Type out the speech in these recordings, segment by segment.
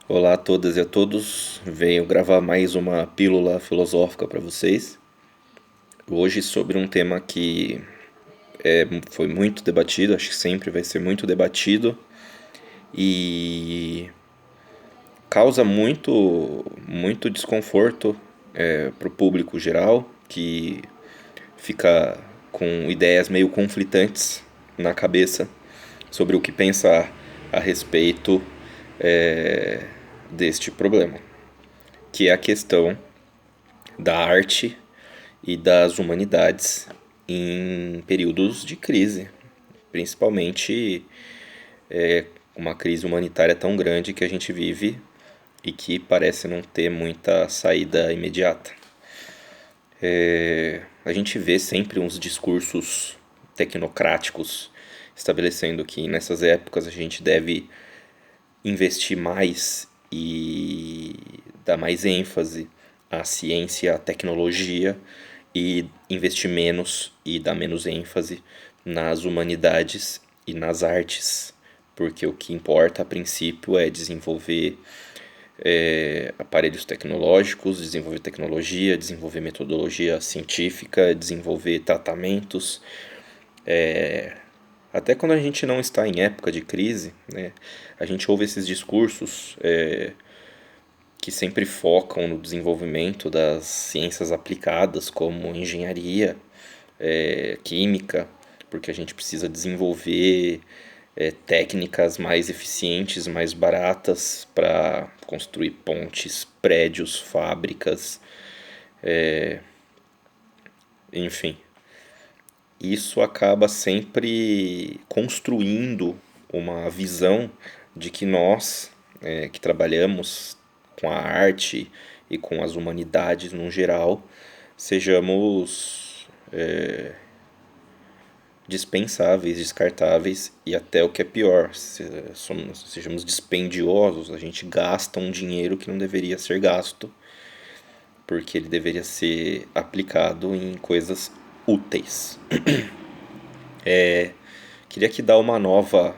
Olá a todas e a todos. Venho gravar mais uma pílula filosófica para vocês. Hoje sobre um tema que foi muito debatido, acho que sempre vai ser muito debatido e causa muito desconforto para o público geral, que fica com ideias meio conflitantes na cabeça sobre o que pensar a respeito deste problema, que é a questão da arte e das humanidades em períodos de crise, principalmente uma crise humanitária tão grande que a gente vive e que parece não ter muita saída imediata. A gente vê sempre uns discursos tecnocráticos estabelecendo que nessas épocas a gente deve investir mais e dar mais ênfase à ciência, à tecnologia e investir menos e dar menos ênfase nas humanidades e nas artes, porque o que importa a princípio é desenvolver aparelhos tecnológicos, desenvolver tecnologia, desenvolver metodologia científica, desenvolver tratamentos. Até quando a gente não está em época de crise, né, a gente ouve esses discursos que sempre focam no desenvolvimento das ciências aplicadas, como engenharia, química, porque a gente precisa desenvolver técnicas mais eficientes, mais baratas para construir pontes, prédios, fábricas, enfim. Isso acaba sempre construindo uma visão de que nós, que trabalhamos com a arte e com as humanidades no geral, sejamos dispensáveis, descartáveis e até o que é pior, sejamos dispendiosos, a gente gasta um dinheiro que não deveria ser gasto, porque ele deveria ser aplicado em coisas úteis. Queria aqui dar uma nova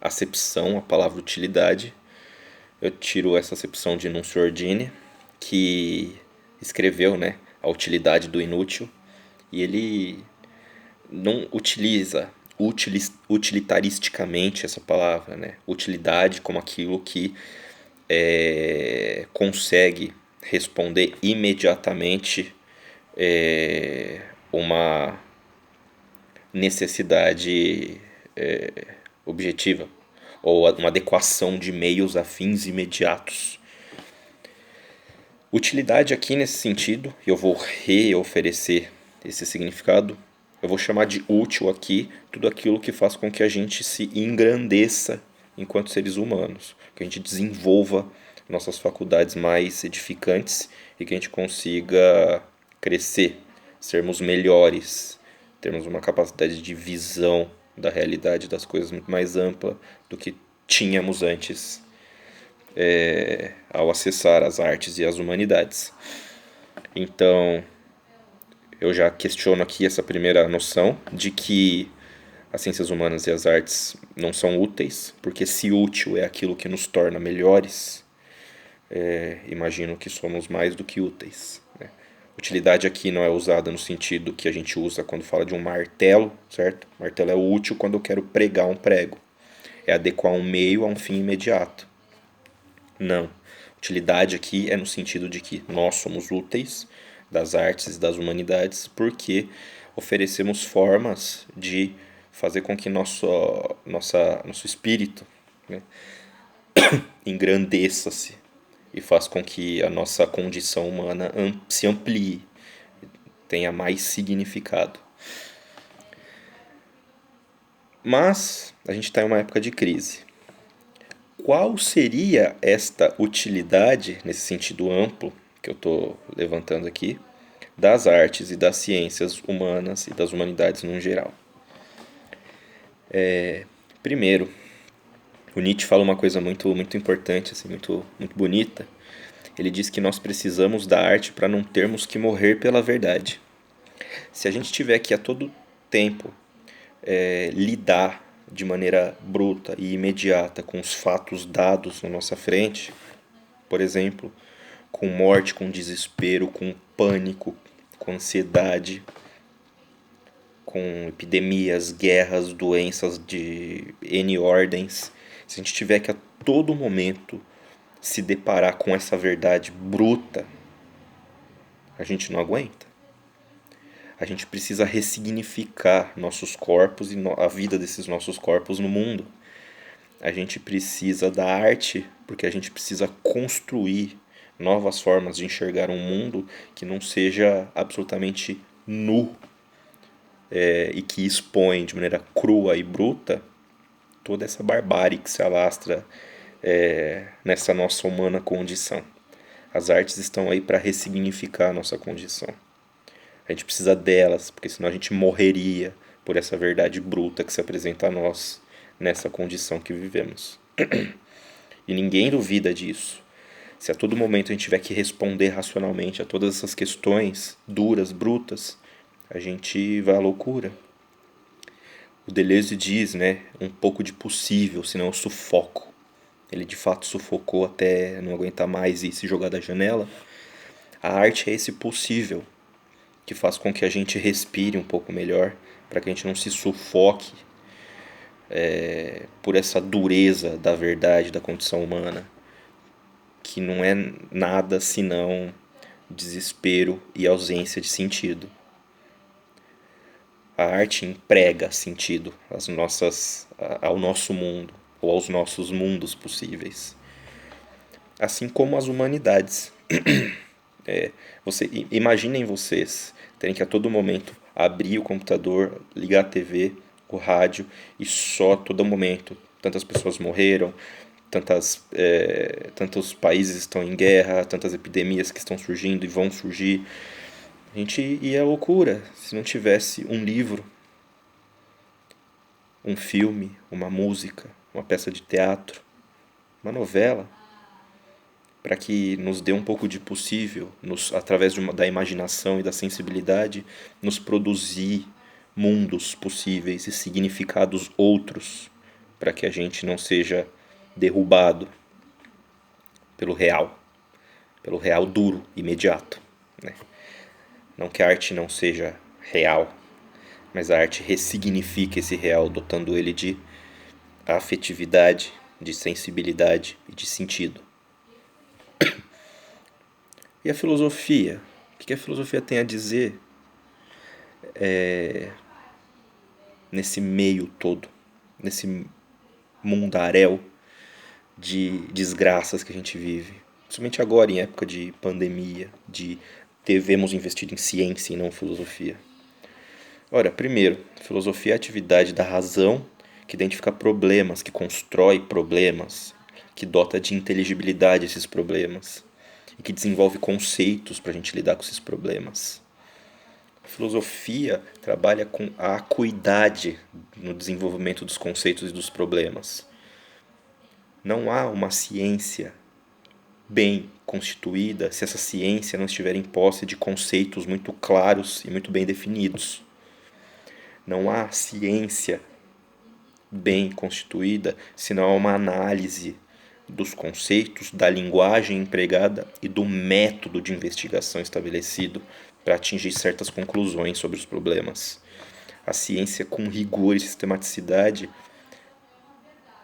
acepção à palavra utilidade. Eu tiro essa acepção de Nuncio Ordine, que escreveu, né, A Utilidade do Inútil, e ele não utiliza utilitaristicamente essa palavra, né? Utilidade como aquilo que consegue responder imediatamente uma necessidade objetiva ou uma adequação de meios a fins imediatos. Utilidade aqui nesse sentido, eu vou reoferecer esse significado, eu vou chamar de útil aqui tudo aquilo que faz com que a gente se engrandeça enquanto seres humanos, que a gente desenvolva nossas faculdades mais edificantes e que a gente consiga crescer, sermos melhores, termos uma capacidade de visão da realidade das coisas muito mais ampla do que tínhamos antes ao acessar as artes e as humanidades. Então, eu já questiono aqui essa primeira noção de que as ciências humanas e as artes não são úteis, porque se útil é aquilo que nos torna melhores, imagino que somos mais do que úteis. Né? Utilidade aqui não é usada no sentido que a gente usa quando fala de um martelo, certo? Martelo é útil quando eu quero pregar um prego. É adequar um meio a um fim imediato. Não. Utilidade aqui é no sentido de que nós somos úteis das artes e das humanidades porque oferecemos formas de fazer com que nosso espírito, né, engrandeça-se e faz com que a nossa condição humana se amplie, tenha mais significado. Mas a gente está em uma época de crise. Qual seria esta utilidade, nesse sentido amplo que eu estou levantando aqui, das artes e das ciências humanas e das humanidades no geral? Primeiro, o Nietzsche fala uma coisa muito importante, assim, muito bonita. Ele diz que nós precisamos da arte para não termos que morrer pela verdade. Se a gente tiver que a todo tempo lidar de maneira bruta e imediata com os fatos dados na nossa frente, por exemplo, com morte, com desespero, com pânico, com ansiedade, com epidemias, guerras, doenças de N ordens, se a gente tiver que a todo momento se deparar com essa verdade bruta, a gente não aguenta. A gente precisa ressignificar nossos corpos e a vida desses nossos corpos no mundo. A gente precisa da arte, porque a gente precisa construir novas formas de enxergar um mundo que não seja absolutamente nu, e que expõe de maneira crua e bruta toda essa barbárie que se alastra nessa nossa humana condição. As artes estão aí para ressignificar a nossa condição. A gente precisa delas, porque senão a gente morreria por essa verdade bruta que se apresenta a nós nessa condição que vivemos. E ninguém duvida disso. Se a todo momento a gente tiver que responder racionalmente a todas essas questões duras, brutas, a gente vai à loucura. O Deleuze diz, né, um pouco de possível, senão eu sufoco. Ele de fato sufocou até não aguentar mais e se jogar da janela. A arte é esse possível, que faz com que a gente respire um pouco melhor, para que a gente não se sufoque por essa dureza da verdade da condição humana, que não é nada senão desespero e ausência de sentido. A arte emprega sentido ao nosso mundo, ou aos nossos mundos possíveis. Assim como as humanidades. Imaginem vocês terem que a todo momento abrir o computador, ligar a TV, o rádio, e só a todo momento tantas pessoas morreram, tantos países estão em guerra, tantas epidemias que estão surgindo e vão surgir. A gente ia à loucura se não tivesse um livro, um filme, uma música, uma peça de teatro, uma novela, para que nos dê um pouco de possível, através da imaginação e da sensibilidade, nos produzir mundos possíveis e significados outros, para que a gente não seja derrubado pelo real duro, imediato, né? Não que a arte não seja real, mas a arte ressignifica esse real, dotando ele de afetividade, de sensibilidade e de sentido. E a filosofia? O que a filosofia tem a dizer nesse meio todo, nesse mundaréu de desgraças que a gente vive? Principalmente agora, em época de pandemia, de devemos investir em ciência e não filosofia. Ora, primeiro, filosofia é a atividade da razão que identifica problemas, que constrói problemas, que dota de inteligibilidade esses problemas e que desenvolve conceitos para a gente lidar com esses problemas. A filosofia trabalha com a acuidade no desenvolvimento dos conceitos e dos problemas. Não há uma ciência bem constituída se essa ciência não estiver em posse de conceitos muito claros e muito bem definidos. Não há ciência bem constituída se não há uma análise dos conceitos, da linguagem empregada e do método de investigação estabelecido para atingir certas conclusões sobre os problemas. A ciência, com rigor e sistematicidade,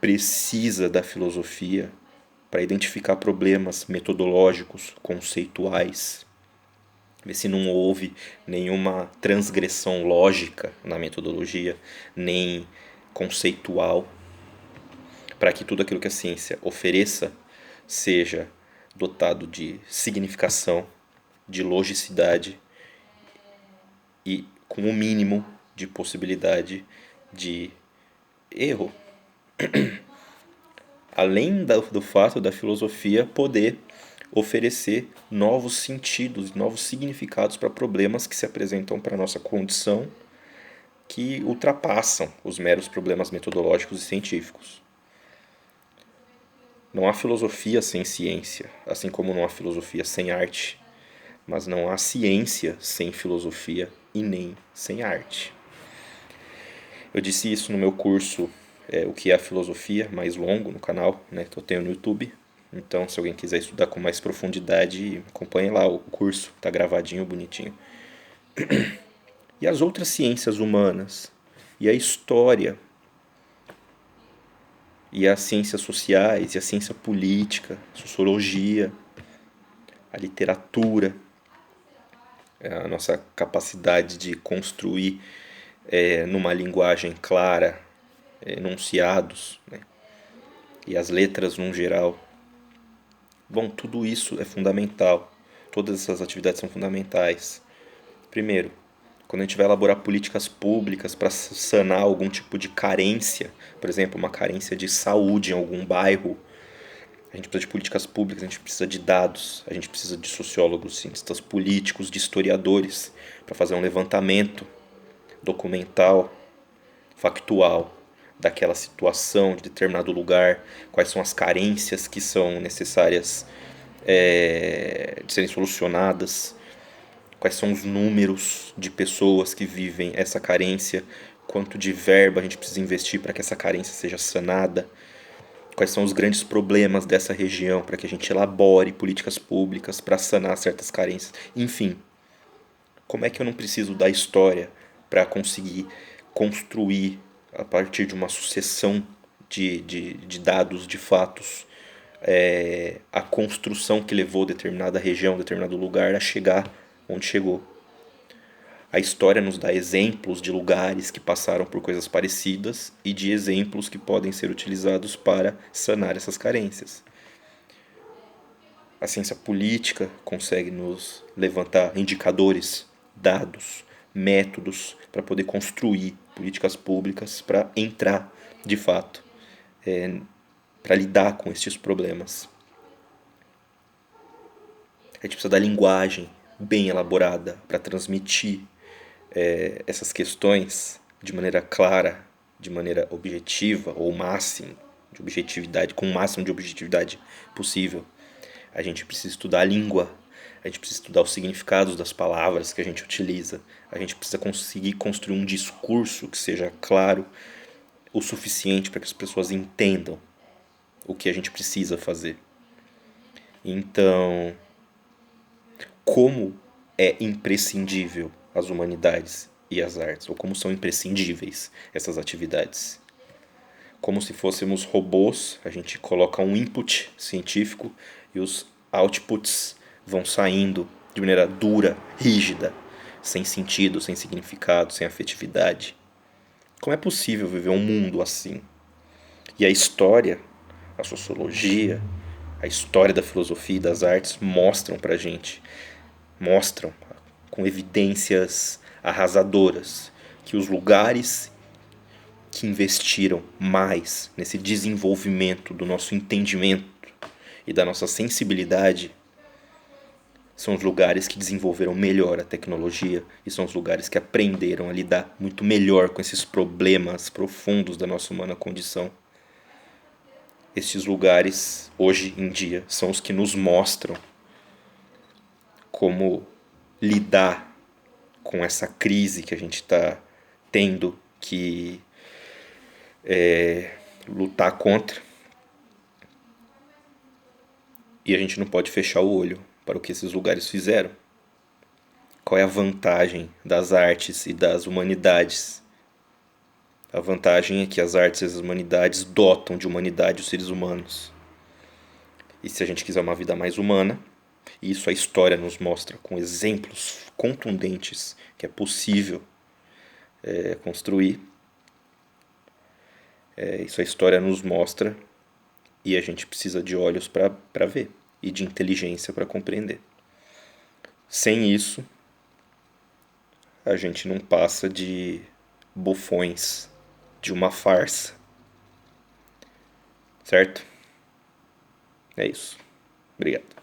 precisa da filosofia para identificar problemas metodológicos, conceituais, ver se não houve nenhuma transgressão lógica na metodologia, nem conceitual, para que tudo aquilo que a ciência ofereça seja dotado de significação, de logicidade e com o mínimo de possibilidade de erro. Além do fato da filosofia poder oferecer novos sentidos, novos significados para problemas que se apresentam para a nossa condição, que ultrapassam os meros problemas metodológicos e científicos. Não há filosofia sem ciência, assim como não há filosofia sem arte, mas não há ciência sem filosofia e nem sem arte. Eu disse isso no meu curso, o que é a filosofia, mais longo no canal, né, que eu tenho no YouTube. Então, se alguém quiser estudar com mais profundidade, acompanhe lá o curso, tá gravadinho, bonitinho. E as outras ciências humanas, e a história, e as ciências sociais, e a ciência política, sociologia, a literatura, a nossa capacidade de construir numa linguagem clara enunciados, né? E as letras num geral. Bom, tudo isso é fundamental. Todas essas atividades são fundamentais. Primeiro, quando a gente vai elaborar políticas públicas para sanar algum tipo de carência, por exemplo, uma carência de saúde em algum bairro, a gente precisa de políticas públicas, a gente precisa de dados, a gente precisa de sociólogos, cientistas políticos, de historiadores, para fazer um levantamento documental, factual, daquela situação de determinado lugar, quais são as carências que são necessárias de serem solucionadas, quais são os números de pessoas que vivem essa carência, quanto de verba a gente precisa investir para que essa carência seja sanada, quais são os grandes problemas dessa região para que a gente elabore políticas públicas para sanar certas carências. Enfim, como é que eu não preciso da história para conseguir construir a partir de uma sucessão de dados, de fatos, a construção que levou determinada região, determinado lugar a chegar onde chegou. A história nos dá exemplos de lugares que passaram por coisas parecidas e de exemplos que podem ser utilizados para sanar essas carências. A ciência política consegue nos levantar indicadores, dados, métodos para poder construir políticas públicas para entrar, de fato, para lidar com estes problemas. A gente precisa da linguagem bem elaborada para transmitir essas questões de maneira clara, de maneira objetiva ou máximo de objetividade, com o máximo de objetividade possível. A gente precisa estudar a língua, a gente precisa estudar os significados das palavras que a gente utiliza, a gente precisa conseguir construir um discurso que seja claro o suficiente para que as pessoas entendam o que a gente precisa fazer. Então, como é imprescindível as humanidades e as artes, ou como são imprescindíveis essas atividades? Como se fôssemos robôs, a gente coloca um input científico e os outputs vão saindo de maneira dura, rígida, sem sentido, sem significado, sem afetividade. Como é possível viver um mundo assim? E a história, a sociologia, a história da filosofia e das artes mostram pra gente, mostram com evidências arrasadoras que os lugares que investiram mais nesse desenvolvimento do nosso entendimento e da nossa sensibilidade são os lugares que desenvolveram melhor a tecnologia e são os lugares que aprenderam a lidar muito melhor com esses problemas profundos da nossa humana condição. Estes lugares, hoje em dia, são os que nos mostram como lidar com essa crise que a gente está tendo que lutar contra. E a gente não pode fechar o olho para o que esses lugares fizeram. Qual é a vantagem das artes e das humanidades? A vantagem é que as artes e as humanidades dotam de humanidade os seres humanos. E se a gente quiser uma vida mais humana, e isso a história nos mostra com exemplos contundentes que é possível construir, isso a história nos mostra e a gente precisa de olhos para ver e de inteligência para compreender. Sem isso, a gente não passa de bufões de uma farsa. Certo? É isso. Obrigado.